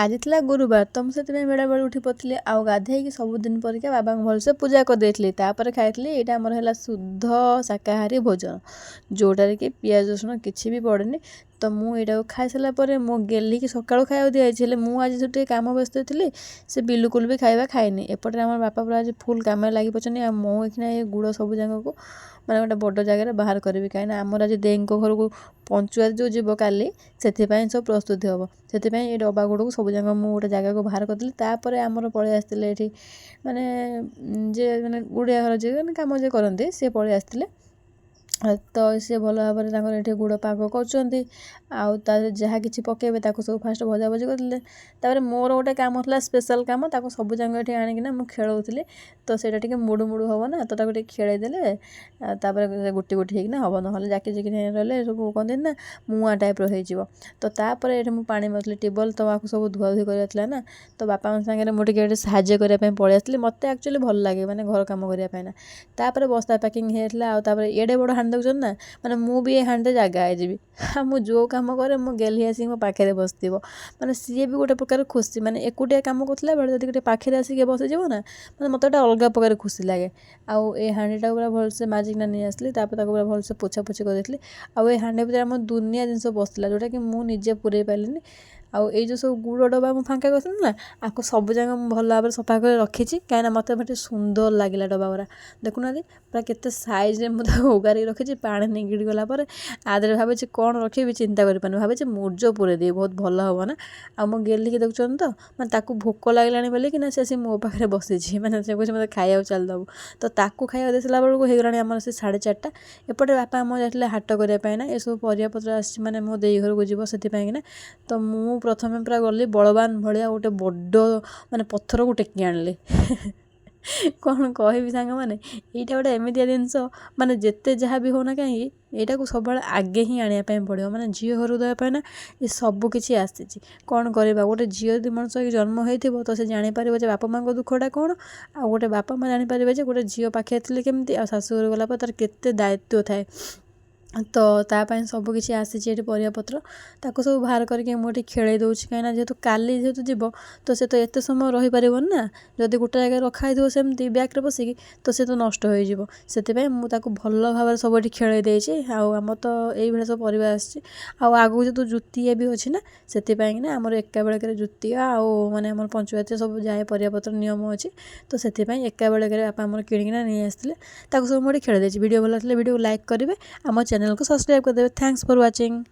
ଆଜି ଥିଲା ଗୁରୁବାର ତ ମୁଁ ସେଥିପାଇଁ ବେଳେବେଳେ ଉଠି ପଡ଼ିଥିଲି ଆଉ ଗାଧେଇକି ସବୁଦିନ ପରିକା ବାବାଙ୍କୁ ଭଲସେ ପୂଜା କରିଦେଇଥିଲି। ତାପରେ ଖାଇଥିଲି ଏଇଟା ଆମର ହେଲା ଶୁଦ୍ଧ ଶାକାହାରୀ ଭୋଜନ, ଯେଉଁଟାରେ କି ପିଆଜ ରସୁଣ କିଛି ବି ପଡ଼େନି। ତ ମୁଁ ଏଇଟାକୁ ଖାଇସାରିଲା ପରେ ମୁଁ ଗେଲିକି ସକାଳୁ ଖାଇବାକୁ ଦିଆଯାଇଛି, ହେଲେ ମୁଁ ଆଜି ଟିକେ କାମ ବ୍ୟସ୍ତ ଥିଲି, ସେ ବିଲକୁଲ ବି ଖାଇବା ଖାଇନି। ଏପଟେ ଆମର ବାପା ପୁରା ଆଜି ଫୁଲ୍ କାମରେ ଲାଗି ପଡ଼ିଛନ୍ତି। ଆଉ ମୁଁ ଏଇଖିନା ଏ ଗୁଡ଼ ସବୁ ଯାକକୁ ମାନେ ଗୋଟେ ବଡ଼ ଜାଗାରେ ବାହାର କରିବି, କାହିଁକିନା ଆମର ଆଜି ଦେଇଙ୍କ ଘରକୁ ପଞ୍ଚୁଆତି ଯେଉଁ ଯିବ କାଲି, ସେଥିପାଇଁ ସବୁ ପ୍ରସ୍ତୁତି ହେବ। ସେଥିପାଇଁ ଏ ଡବା ଗୁଡ଼କୁ ସବୁ ଯାକ ମୁଁ ଗୋଟେ ଜାଗାକୁ ବାହାର କରିଦେଲି। ତାପରେ ଆମର ପଳେଇ ଆସିଥିଲେ ଏଠି ମାନେ ଯିଏ ମାନେ ଗୁଡ଼ିଆ ଘର ଯିଏ ମାନେ କାମ ଯିଏ କରନ୍ତି ସିଏ ପଳେଇ ଆସିଥିଲେ। ତ ସିଏ ଭଲ ଭାବରେ ତାଙ୍କର ଏଠି ଗୁଡ଼ ପାଗ କରୁଛନ୍ତି। ଆଉ ତା ଯାହା କିଛି ପକାଇବେ ତାକୁ ସବୁ ଫାଷ୍ଟ ଭଜାଭଜି କରିଥିଲେ। ତାପରେ ମୋର ଗୋଟେ କାମ ଥିଲା, ସ୍ପେଶାଲ୍ କାମ, ତାକୁ ସବୁ ଯାକ ଏଠି ଆଣିକିନା ମୁଁ ଖେଳଉଥିଲି। ତ ସେଇଟା ଟିକେ ମୁଡ଼ୁ ମୁଡ଼ୁ ହେବ ନା, ତ ତାକୁ ଟିକେ ଖେଳେଇ ଦେଲେ ତାପରେ ଗୋଟି ଗୋଟି ହେଇକିନା ହେବ, ନହେଲେ ଜାକି ଜାକି ରହିଲେ ସବୁ କହନ୍ତି ନା ମୁଆଁ ଟାଇପ୍ର ହେଇଯିବ। ତ ତାପରେ ଏଠି ମୁଁ ପାଣି ମାରୁଥିଲି ଟ୍ୟୁବଲ୍, ତ ଆକୁ ସବୁ ଧୁଆଧୁଇ କରିବାର ଥିଲା ନା। ତ ବାପାଙ୍କ ସାଙ୍ଗରେ ମୁଁ ଟିକେ ଏଠି ସାହାଯ୍ୟ କରିବା ପାଇଁ ପଳେଇ ଆସିଥିଲି। ମୋତେ ଆକ୍ଚୁଆଲି ଭଲ ଲାଗେ ମାନେ ଘର କାମ କରିବା ପାଇଁ ନା। ତାପରେ ବସ୍ତା ପ୍ୟାକିଂ ହେଇଯାଇଥିଲା। ଆଉ ତାପରେ ଏଡ଼େ ବଡ଼ ହାଣ୍ଡି ଦେଖୁଛନ୍ତି ନା, ମାନେ ମୁଁ ବି ଏ ହାଣ୍ଡିରେ ଜାଗା ହେଇଯିବି। ଆଉ ମୁଁ ଯେଉଁ କାମ କରେ ମୋ ଗେଲି ଆସିକି ମୋ ପାଖରେ ବସିଥିବ, ମାନେ ସିଏ ବି ଗୋଟେ ପ୍ରକାର ଖୁସି। ମାନେ ଏକୁଟିଆ କାମ କରୁଥିଲା ବେଳେ ଯଦି ଗୋଟେ ପାଖରେ ଆସିକି ବସିଯିବ ନା, ମାନେ ମୋତେ ଗୋଟେ ଅଲଗା ପ୍ରକାର ଖୁସି ଲାଗେ। ଆଉ ଏ ହାଣ୍ଡିଟାକୁ ପୁରା ଭଲସେ ମାଜିକିନା ନେଇ ଆସିଲି। ତାପରେ ତାକୁ ପୁରା ଭଲସେ ପୋଛାପୋଛି କରିଦେଇଥିଲି। ଆଉ ଏ ହାଣ୍ଡି ଭିତରେ ଆମର ଦୁନିଆ ଜିନିଷ ବସିଥିଲା, ଯେଉଁଟାକି ମୁଁ ନିଜେ ପୁରେଇ ପାରିଲିନି। ଆଉ ଏଇ ଯେଉଁ ସବୁ ଗୁଡ଼ ଡବା ମୁଁ ଫାଙ୍କା କରିଥିଲି ନା, ଆକୁ ସବୁ ଯାକ ମୁଁ ଭଲ ଭାବରେ ସଫା କରି ରଖିଛି, କାହିଁକିନା ମୋତେ ଭାରି ସୁନ୍ଦର ଲାଗିଲା ଡବା ଗୁଡ଼ା। ଦେଖୁନାହାନ୍ତି ପୁରା କେତେ ସାଇଜ୍ରେ ମୁଁ ତାକୁ ଓଗାରିକି ରଖିଛି। ପାଣି ନିଗିଡ଼ି ଗଲା ପରେ ଆ ଦେହରେ ଭାବିଛି କ'ଣ ରଖିବି ଚିନ୍ତା କରିପାରୁନି, ଭାବିଛି ମୁର୍ଜ ପୁରେଇ ଦେବି, ବହୁତ ଭଲ ହେବ ନା। ଆଉ ମୋ ଗେଲିକି ଦେଖୁଛନ୍ତି ତ, ମାନେ ତାକୁ ଭୋକ ଲାଗିଲାଣି ବୋଲିକିନା ସେ ଆସି ମୋ ପାଖରେ ବସିଛି, ମାନେ ସେ କହୁଛି ମୋତେ ଖାଇବାକୁ ଚାଲିଦେବୁ। ତ ତାକୁ ଖାଇବାକୁ ଦେଇସାରିଲା ବେଳକୁ ହେଇଗଲାଣି ଆମର ସେ 4:30। ଏପଟେ ବାପା ଆମର ଯାଇଥିଲେ ହାଟ କରିବା ପାଇଁ ନା, ଏସବୁ ପରିବାପତ୍ର ଆସିଛି ମାନେ ମୋ ଦେଇ ଘରକୁ ଯିବ ସେଥିପାଇଁକିନା। ତ ମୁଁ ପ୍ରଥମେ ପୁରା ଗଲି ବଳବାନ ଭଳିଆ ଗୋଟେ ବଡ଼ ମାନେ ପଥରକୁ ଟେକି ଆଣିଲି। କ'ଣ କହିବି ସାଙ୍ଗମାନେ, ଏଇଟା ଗୋଟେ ଏମିତିଆ ଜିନିଷ, ମାନେ ଯେତେ ଯାହା ବି ହେଉନା କାହିଁକି ଏଇଟାକୁ ସବୁବେଳେ ଆଗେ ହିଁ ଆଣିବା ପାଇଁ ପଡ଼ିବ। ମାନେ ଝିଅ ଘରକୁ ଦେବା ପାଇଁ ନା ଏ ସବୁ କିଛି ଆସିଛି। କ'ଣ କରିବା, ଗୋଟେ ଝିଅ ଯଦି ମଣିଷ ହେଇକି ଜନ୍ମ ହେଇଥିବ ତ ସେ ଜାଣିପାରିବ ଯେ ବାପା ମାଆଙ୍କ ଦୁଃଖଟା କ'ଣ। ଆଉ ଗୋଟେ ବାପା ମାଆ ଜାଣିପାରିବେ ଯେ ଗୋଟେ ଝିଅ ପାଖରେ ଥିଲେ କେମିତି, ଆଉ ଶାଶୁଘର ଗଲା ପରେ ତାର କେତେ ଦାୟିତ୍ୱ ଥାଏ। ତ ତା ପାଇଁ ସବୁ କିଛି ଆସିଛି ଏଠି ପରିବାପତ୍ର। ତାକୁ ସବୁ ବାହାର କରିକି ମୁଁ ଏଠି ଖେଳେଇ ଦେଉଛି, କାହିଁକିନା ଯେହେତୁ କାଲି ଯେହେତୁ ଯିବ, ତ ସେ ତ ଏତେ ସମୟ ରହିପାରିବନି ନା। ଯଦି ଗୋଟେ ଜାଗାରେ ରଖା ହେଇଥିବ ସେମିତି ବ୍ୟାଗ୍ରେ ପଶିକି, ତ ସେ ତ ନଷ୍ଟ ହୋଇଯିବ। ସେଥିପାଇଁ ମୁଁ ତାକୁ ଭଲ ଭାବରେ ସବୁ ଏଠି ଖେଳେଇ ଦେଇଛି। ଆଉ ଆମର ତ ଏଇଭଳିଆ ସବୁ ପରିବା ଆସିଛି। ଆଉ ଆଗକୁ ଯେହେତୁ ଜୁତିଆ ବି ଅଛି ନା, ସେଥିପାଇଁକିନା ଆମର ଏକା ବେଳକରେ ଜୁତିଆ ଆଉ ମାନେ ଆମର ପଞ୍ଚୁଆତିରେ ସବୁ ଯାଏ ପରିବାପତ୍ର ନିୟମ ଅଛି। ତ ସେଥିପାଇଁ ଏକା ବେଳକରେ ବାପା ଆମର କିଣିକିନା ନେଇ ଆସିଥିଲେ। ତାକୁ ସବୁ ମୁଁ ଏଠି ଖେଳେଇ ଦେଇଛି। ଭିଡ଼ିଓ ଭଲ ଲାଗିଲେ ଭିଡ଼ିଓକୁ ଲାଇକ୍ କରିବେ, ଆମ ଚ୍ୟାନେଲକୁ ସବସ୍କ୍ରାଇବ୍ କରିଦେବେ। Thanks for watching.